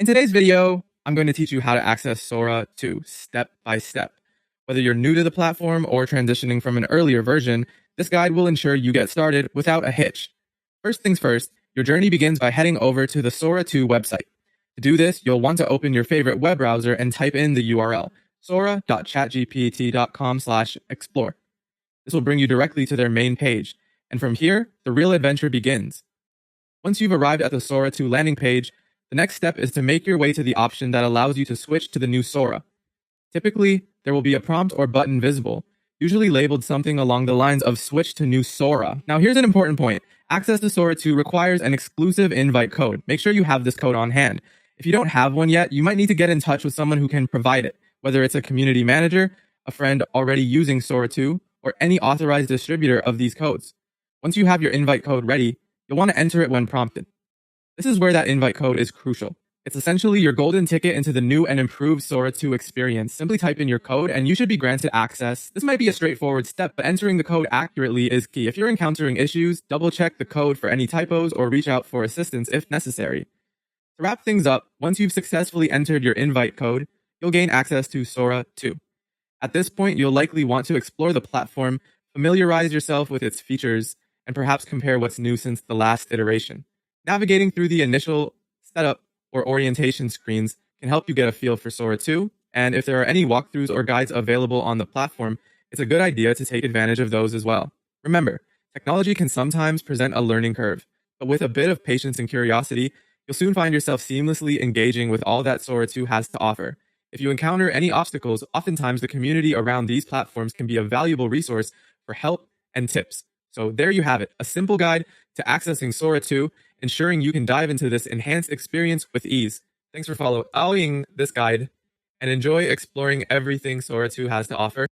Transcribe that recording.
In today's video, I'm going to teach you how to access Sora 2 step by step. Whether you're new to the platform or transitioning from an earlier version, this guide will ensure you get started without a hitch. First things first, your journey begins by heading over to the Sora 2 website. To do this, you'll want to open your favorite web browser and type in the URL, sora.chatgpt.com/explore. This will bring you directly to their main page, and from here, the real adventure begins. Once you've arrived at the Sora 2 landing page, the next step is to make your way to the option that allows you to switch to the new Sora. Typically, there will be a prompt or button visible, usually labeled something along the lines of switch to new Sora. Now here's an important point. Access to Sora 2 requires an exclusive invite code. Make sure you have this code on hand. If you don't have one yet, you might need to get in touch with someone who can provide it, whether it's a community manager, a friend already using Sora 2, or any authorized distributor of these codes. Once you have your invite code ready, you'll want to enter it when prompted. This is where that invite code is crucial. It's essentially your golden ticket into the new and improved Sora 2 experience. Simply type in your code and you should be granted access. This might be a straightforward step, but entering the code accurately is key. If you're encountering issues, double check the code for any typos or reach out for assistance if necessary. To wrap things up, once you've successfully entered your invite code, you'll gain access to Sora 2. At this point, you'll likely want to explore the platform, familiarize yourself with its features, and perhaps compare what's new since the last iteration. Navigating through the initial setup or orientation screens can help you get a feel for Sora 2, and if there are any walkthroughs or guides available on the platform, it's a good idea to take advantage of those as well. Remember, technology can sometimes present a learning curve, but with a bit of patience and curiosity, you'll soon find yourself seamlessly engaging with all that Sora 2 has to offer. If you encounter any obstacles, oftentimes the community around these platforms can be a valuable resource for help and tips. So there you have it, a simple guide to accessing Sora 2, ensuring you can dive into this enhanced experience with ease. Thanks for following this guide and enjoy exploring everything Sora 2 has to offer.